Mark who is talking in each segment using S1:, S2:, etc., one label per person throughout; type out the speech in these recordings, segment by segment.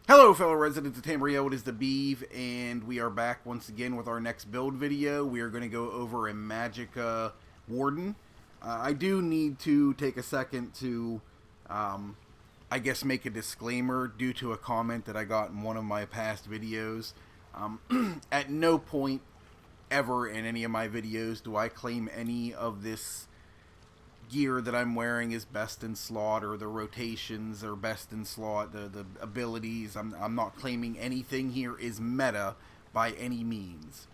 S1: Hello, fellow residents of Tamriel. It is the Beeve, and we are back once again with our next build video. We are going to go over a Magicka Warden. I do need to take a second to, I guess, make a disclaimer due to a comment that I got in one of my past videos. At no point ever in any of my videos do I claim any of this gear that I'm wearing is best in slot, or the rotations are best in slot, the abilities. I'm not claiming anything here is meta by any means.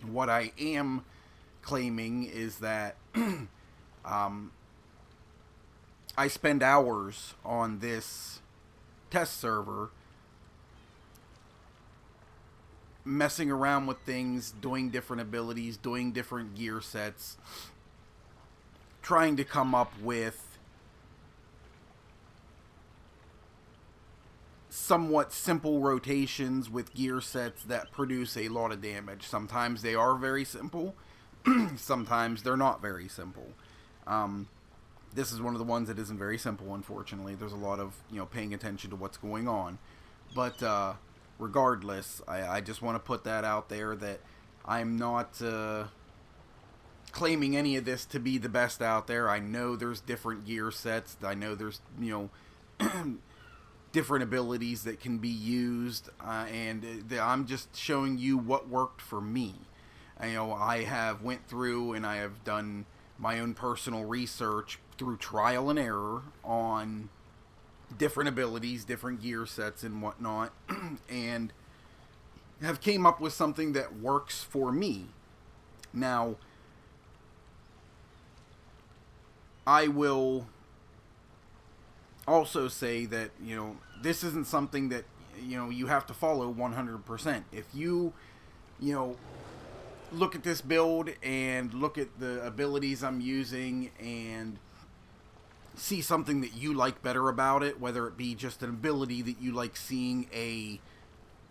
S1: What I am claiming is that I spend hours on this test server messing around with things, doing different abilities, doing different gear sets, trying to come up with somewhat simple rotations with gear sets that produce a lot of damage. Sometimes they are very simple, sometimes they're not very simple. This is one of the ones that isn't very simple, unfortunately. There's a lot of, paying attention to what's going on. But regardless, I just want to put that out there that I'm not claiming any of this to be the best out there. I know there's different gear sets. I know there's, different abilities that can be used, and I'm just showing you what worked for me. I have went through and I have done my own personal research through trial and error on different abilities, different gear sets and whatnot, and have came up with something that works for me. Now, I will also say that, this isn't something that, you have to follow 100%. If you, look at this build and look at the abilities I'm using and see something that you like better about it, whether it be just an ability that you like seeing an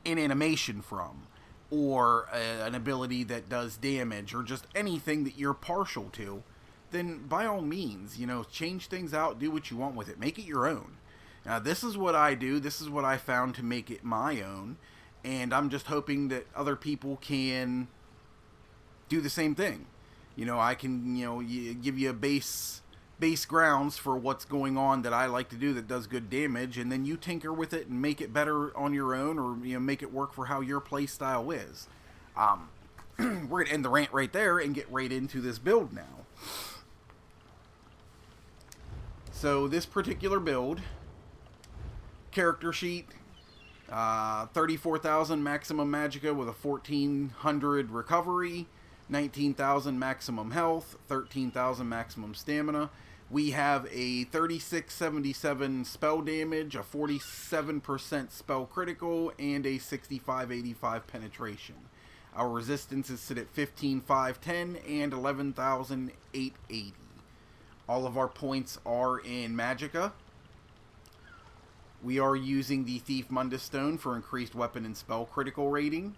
S1: animation from, or an ability that does damage, or just anything that you're partial to, then by all means, change things out, do what you want with it, make it your own. Now, this is what I do, this is what I found to make it my own, and I'm just hoping that other people can do the same thing. I can, give you a base grounds for what's going on that I like to do that does good damage, and then you tinker with it and make it better on your own, or, make it work for how your play style is. We're going to end the rant right there and get right into this build now. So this particular build, character sheet, 34,000 maximum magicka with a 1,400 recovery, 19,000 maximum health, 13,000 maximum stamina. We have a 3677 spell damage, a 47% spell critical, and a 6585 penetration. Our resistances sit at 15,510 and 11,880. All of our points are in magicka. We are using the Thief Mundus Stone for increased weapon and spell critical rating.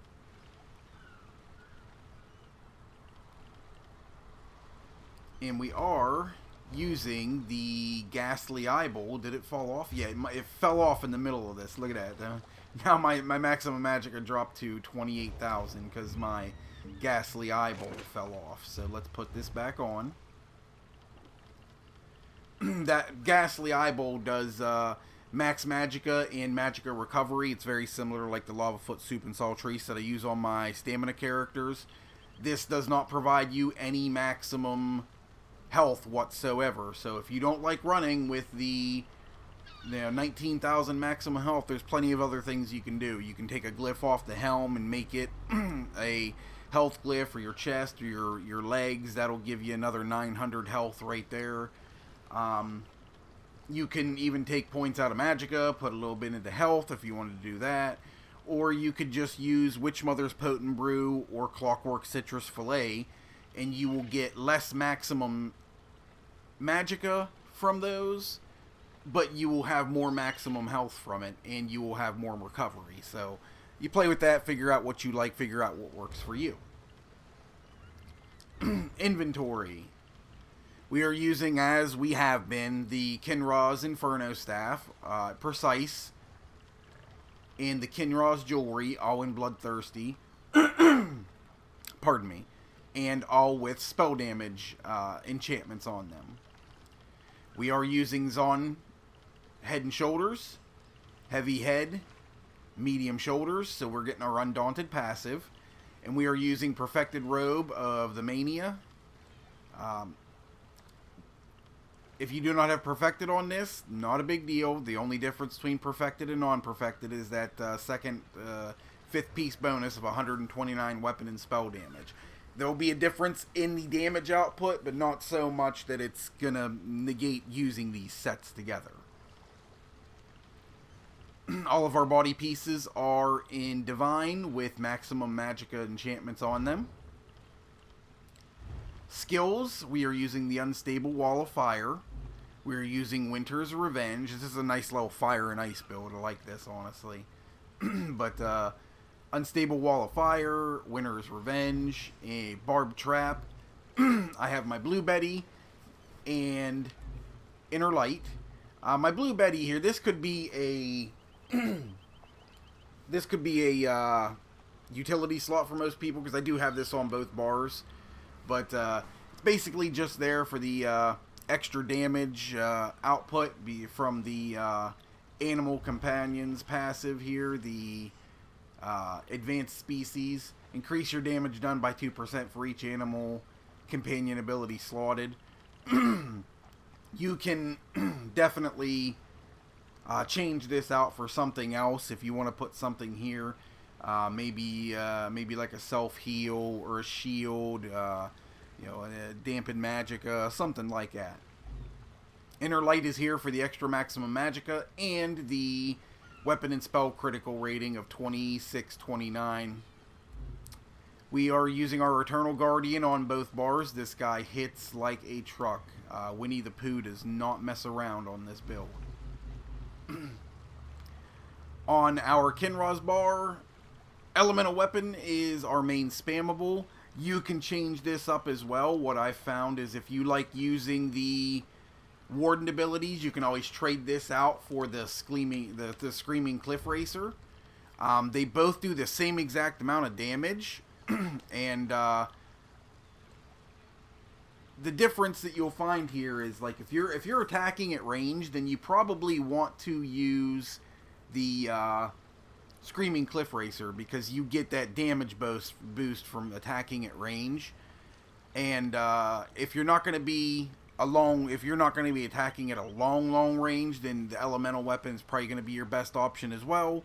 S1: And we are using the Ghastly Eyeball. Did it fall off? Yeah, it fell off in the middle of this. Look at that. Now my maximum magicka dropped to 28,000 because my Ghastly Eyeball fell off. So let's put this back on. That Ghastly Eyeball does max magicka and magicka recovery. It's very similar like the Lava Foot Soup and Saltrice that I use on my stamina characters. This does not provide you any maximum health whatsoever. So if you don't like running with the 19,000 maximum health, there's plenty of other things you can do. You can take a glyph off the helm and make it a health glyph, or your chest, or your legs. That'll give you another 900 health right there. You can even take points out of magicka, put a little bit into health if you wanted to do that. Or you could just use Witch Mother's Potent Brew or Clockwork Citrus Fillet, and you will get less maximum magicka from those, but you will have more maximum health from it, and you will have more recovery. So you play with that, figure out what you like, figure out what works for you. Inventory. We are using, as we have been, the Kinra's Inferno Staff, precise, and the Kinross jewelry, all in Bloodthirsty. Pardon me. And all with spell damage enchantments on them. We are using Zon Head and Shoulders, Heavy Head, Medium Shoulders, so we're getting our Undaunted passive. And we are using Perfected Robe of the Mania. If you do not have Perfected on this, not a big deal. The only difference between Perfected and non-Perfected is that fifth piece bonus of 129 weapon and spell damage. There will be a difference in the damage output, but not so much that it's going to negate using these sets together. All of our body pieces are in Divine with maximum Magicka enchantments on them. Skills, we are using the Unstable Wall of Fire. We are using Winter's Revenge. This is a nice little fire and ice build. I like this, honestly. But, Unstable Wall of Fire, Winter's Revenge, a Barbed Trap. I have my Blue Betty and Inner Light. My Blue Betty here, this could be a utility slot for most people, because I do have this on both bars. But it's basically just there for the extra damage output from the Animal Companions passive here, the Advanced Species. Increase your damage done by 2% for each Animal Companion ability slotted. You can definitely change this out for something else if you want to put something here. Maybe like a self-heal or a shield, a dampened Magicka, something like that. Inner Light is here for the extra maximum Magicka and the weapon and spell critical rating of 2629. We are using our Eternal Guardian on both bars. This guy hits like a truck. Winnie the Pooh does not mess around on this build. On our Kinross bar, Elemental Weapon is our main spammable. You can change this up as well. What I've found is if you like using the Warden abilities, you can always trade this out for the Screaming Cliff Racer. They both do the same exact amount of damage. And the difference that you'll find here is, like, if you're attacking at range, then you probably want to use the Screaming Cliff Racer, because you get that damage boost from attacking at range. And if you're not going to be attacking at a long range, then the Elemental Weapon is probably going to be your best option as well.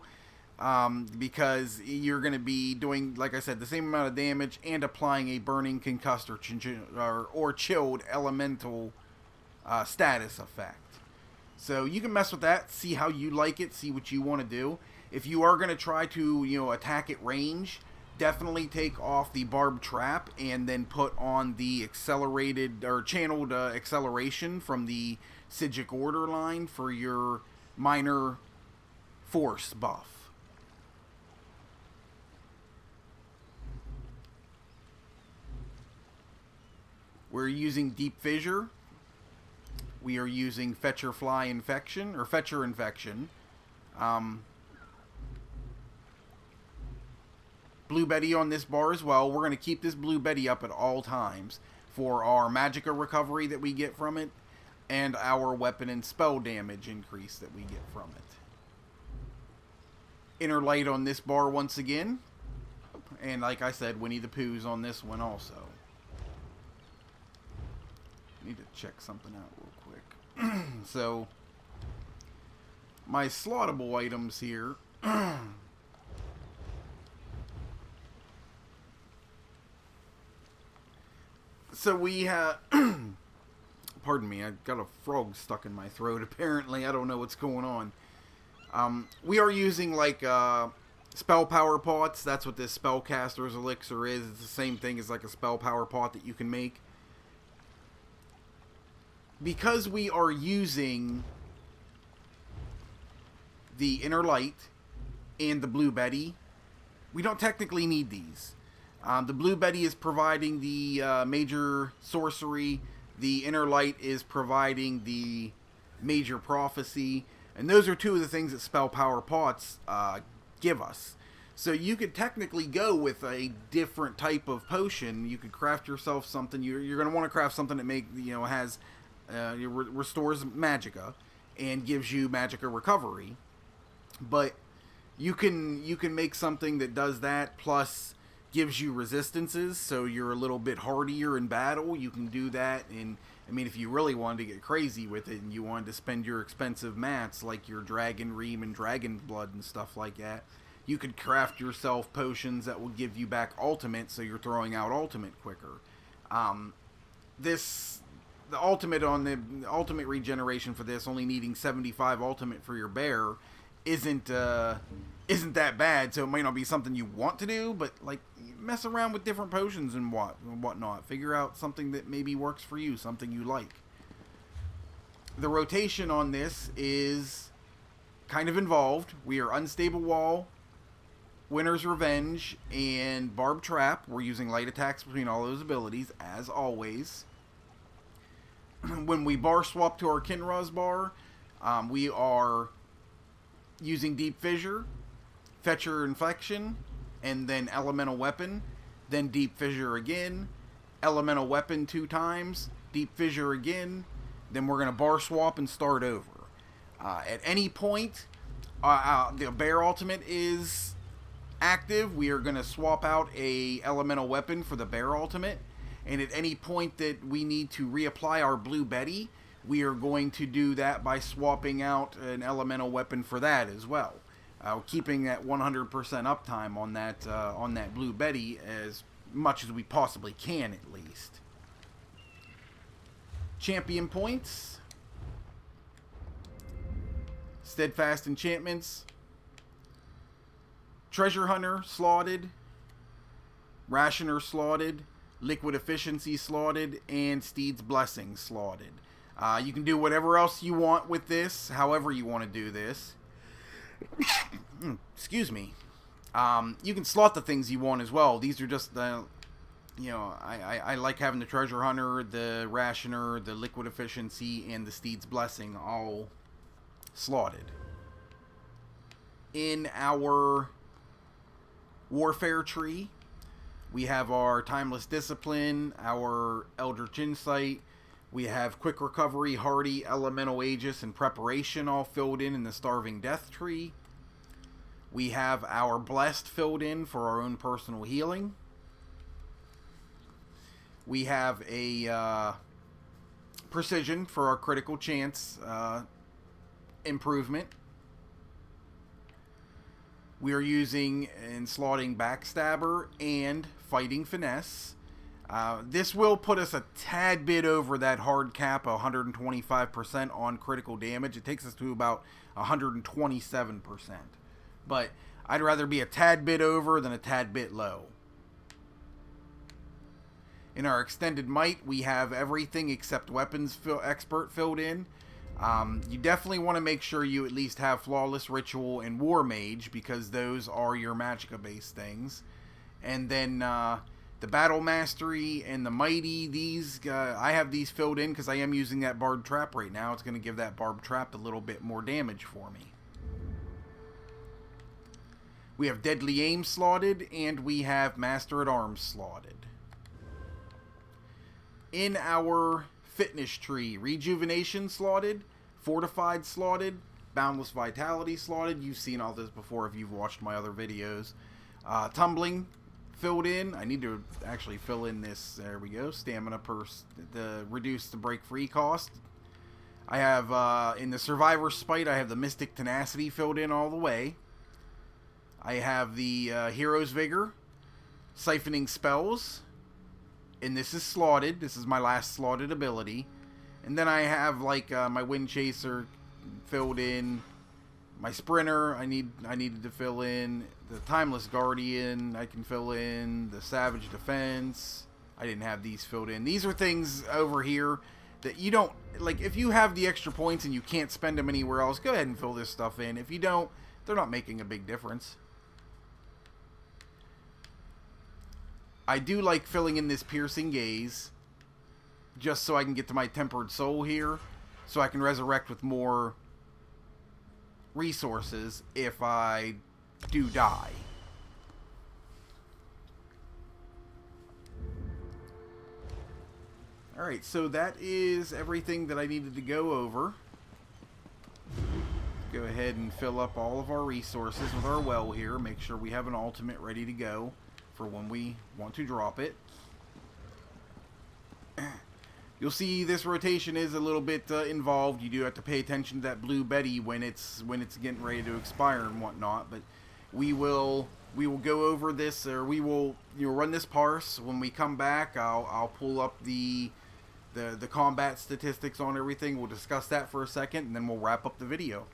S1: Because you're going to be doing, like I said, the same amount of damage and applying a burning, concussed, or chilled elemental status effect. So you can mess with that, see how you like it, see what you want to do. If you are going to try to, attack at range, definitely take off the Barbed Trap and then put on the accelerated or channeled acceleration from the Psijic Order line for your minor force buff. We're using Deep Fissure. We are using Fetcher Infection. Blue Betty on this bar as well. We're going to keep this Blue Betty up at all times for our Magicka recovery that we get from it, and our weapon and spell damage increase that we get from it. Inner Light on this bar once again. And like I said, Winnie the Pooh's on this one also. Need to check something out real quick. So, my slottable items here. So we have... Pardon me, I got a frog stuck in my throat apparently. I don't know what's going on. We are using like spell power pots. That's what this Spellcaster's Elixir is. It's the same thing as like a spell power pot that you can make. Because we are using the Inner Light and the Blue Betty, we don't technically need these. The Blue Betty is providing the major sorcery. The Inner Light is providing the major prophecy. And those are two of the things that spell power pots give us. So you could technically go with a different type of potion. You could craft yourself something. You're going to want to craft something that has restores magicka and gives you magicka recovery. But you can make something that does that plus gives you resistances, so you're a little bit hardier in battle. You can do that. And I mean, if you really wanted to get crazy with it and you wanted to spend your expensive mats like your dragon ream and dragon blood and stuff like that, you could craft yourself potions that will give you back ultimate, so you're throwing out ultimate quicker. The ultimate regeneration for this, only needing 75 ultimate for your bear, isn't that bad. So it might not be something you want to do, but like mess around with different potions and whatnot. Figure out something that maybe works for you, something you like. The rotation on this is kind of involved. We are Unstable Wall, Winter's Revenge, and Barb Trap. We're using light attacks between all those abilities, as always. When we bar swap to our Kinra's bar, we are using Deep Fissure, Fetcher Inflection, and then Elemental Weapon. Then Deep Fissure again, Elemental Weapon 2 times, Deep Fissure again. Then we're going to bar swap and start over. At any point, the Bear Ultimate is active. We are going to swap out a Elemental Weapon for the Bear Ultimate. And at any point that we need to reapply our Blue Betty, we are going to do that by swapping out an Elemental Weapon for that as well. Keeping that 100% uptime on that Blue Betty as much as we possibly can, at least. Champion points. Steadfast enchantments. Treasure Hunter slotted. Rationer slotted. Liquid Efficiency slotted. And Steed's Blessing slotted. You can do whatever else you want with this, however you want to do this. Excuse me. You can slot the things you want as well. These are just the, I like having the Treasure Hunter, the Rationer, the Liquid Efficiency, and the Steed's Blessing all slotted. In our Warfare tree, we have our Timeless Discipline, our Eldritch Insight. We have Quick Recovery, Hardy, Elemental Aegis, and Preparation all filled in the Starving Death tree. We have our Blessed filled in for our own personal healing. We have a Precision for our critical chance improvement. We are using and slotting Backstabber and Fighting Finesse. This will put us a tad bit over that hard cap of 125% on critical damage. It takes us to about 127%. But I'd rather be a tad bit over than a tad bit low. In our Extended Might, we have everything except Weapons Expert filled in. You definitely want to make sure you at least have Flawless Ritual and War Mage, because those are your magicka-based things. And then the Battle Mastery and the Mighty, I have these filled in because I am using that Barb Trap right now. It's going to give that Barb Trap a little bit more damage for me. We have Deadly Aim slotted, and we have Master at Arms slotted. In our Fitness tree, Rejuvenation slotted, Fortified slotted, Boundless Vitality slotted. You've seen all this before if you've watched my other videos. Tumbling filled in. I need to actually fill in this. There we go. Stamina per reduce the break free cost. I have in the Survivor Spite, I have the Mystic Tenacity filled in all the way. I have the Hero's Vigor, Siphoning Spells, and this is slotted. This is my last slotted ability. And then I have like my Wind Chaser filled in, my Sprinter I needed to fill in, the Timeless Guardian I can fill in, the Savage Defense. I didn't have these filled in. These are things over here that you don't, like, if you have the extra points and you can't spend them anywhere else, go ahead and fill this stuff in. If you don't, they're not making a big difference. I do like filling in this Piercing Gaze, just so I can get to my Tempered Soul here, so I can resurrect with more resources if I do die. Alright, so that is everything that I needed to go over. Go ahead and fill up all of our resources with our well here. Make sure we have an ultimate ready to go for when we want to drop it. You'll see this rotation is a little bit involved. You do have to pay attention to that Blue Betty when it's getting ready to expire and whatnot. But we will go over this, or we will run this parse. When we come back, I'll pull up the combat statistics on everything. We'll discuss that for a second, and then we'll wrap up the video.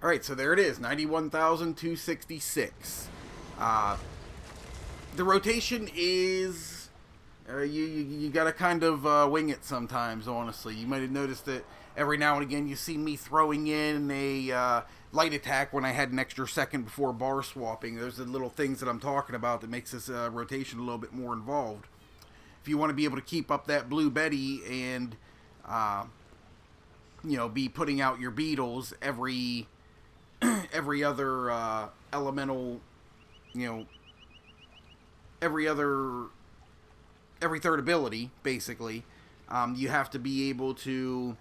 S1: Alright, so there it is, 91,266. The rotation is... you gotta kind of wing it sometimes, honestly. You might have noticed that every now and again you see me throwing in a light attack when I had an extra second before bar swapping. Those are the little things that I'm talking about that makes this rotation a little bit more involved. If you want to be able to keep up that Blue Betty and be putting out your beetles every other elemental, every third ability, basically, you have to be able to,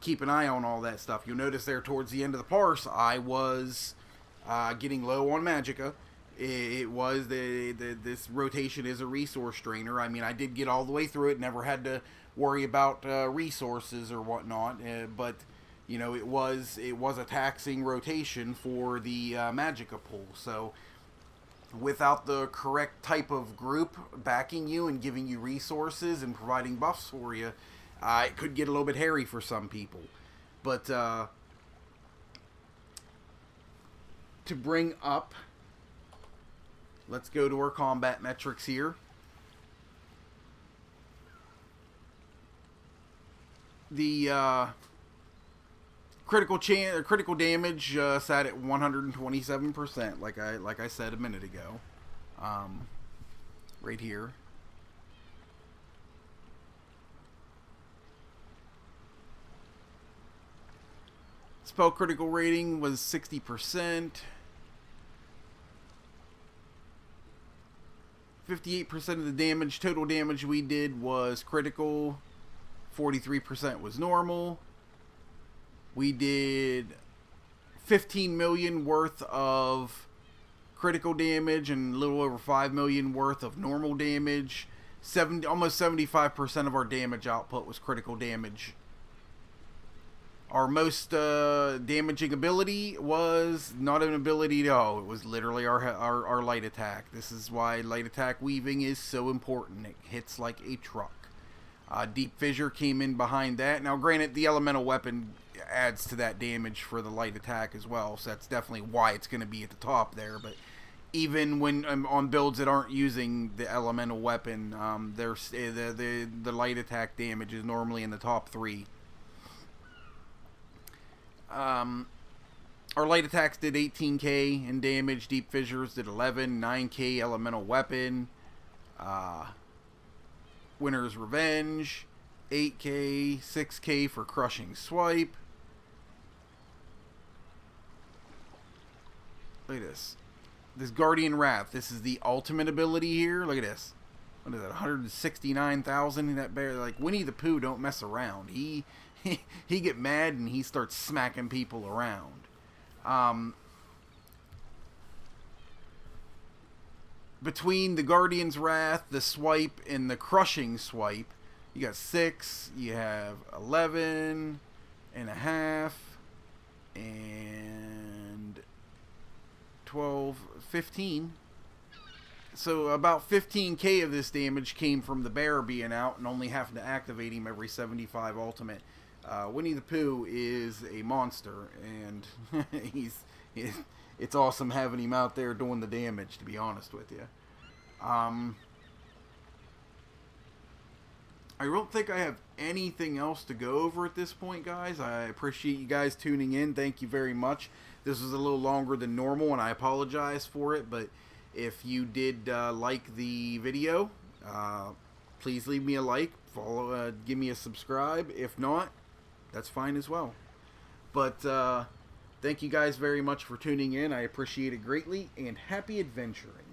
S1: keep an eye on all that stuff. You'll notice there towards the end of the parse, I was getting low on magicka. It was this rotation is a resource drainer. I mean, I did get all the way through it, never had to worry about resources or whatnot, but it was a taxing rotation for the magicka pool. So without the correct type of group backing you and giving you resources and providing buffs for you, it could get a little bit hairy for some people. But to bring up, let's go to our combat metrics here. The critical damage sat at 127%, like I said a minute ago, right here. Spell critical rating was 60%. 58% of the damage, total damage we did was critical. 43% was normal. We did 15 million worth of critical damage and a little over 5 million worth of normal damage. Almost 75% of our damage output was critical damage. Our most damaging ability was not an ability at all. It was literally our light attack. This is why light attack weaving is so important. It hits like a truck. Deep Fissure came in behind that. Now, granted, the elemental weapon adds to that damage for the light attack as well, so that's definitely why it's going to be at the top there. But even when on builds that aren't using the elemental weapon, the light attack damage is normally in the top 3. Our light attacks did 18k in damage. Deep Fissures did 11, 9k elemental weapon. Winter's Revenge, 8k, 6k for Crushing Swipe. Look at this. This Guardian Wrath. This is the ultimate ability here. Look at this. What is that? 169,000 in that bear. Like Winnie the Pooh don't mess around. He get mad and he starts smacking people around. Between the Guardian's Wrath, the Swipe, and the Crushing Swipe, you got 6, you have 11 and a half, and 12, 15. So about 15k of this damage came from the bear being out and only having to activate him every 75 ultimate. Winnie the Pooh is a monster, and it's awesome having him out there doing the damage, to be honest with you. I don't think I have anything else to go over at this point, guys. I appreciate you guys tuning in. Thank you very much. This was a little longer than normal, and I apologize for it, but if you did like the video, please leave me a like, follow, give me a subscribe. If not, that's fine as well. But thank you guys very much for tuning in. I appreciate it greatly, and happy adventuring.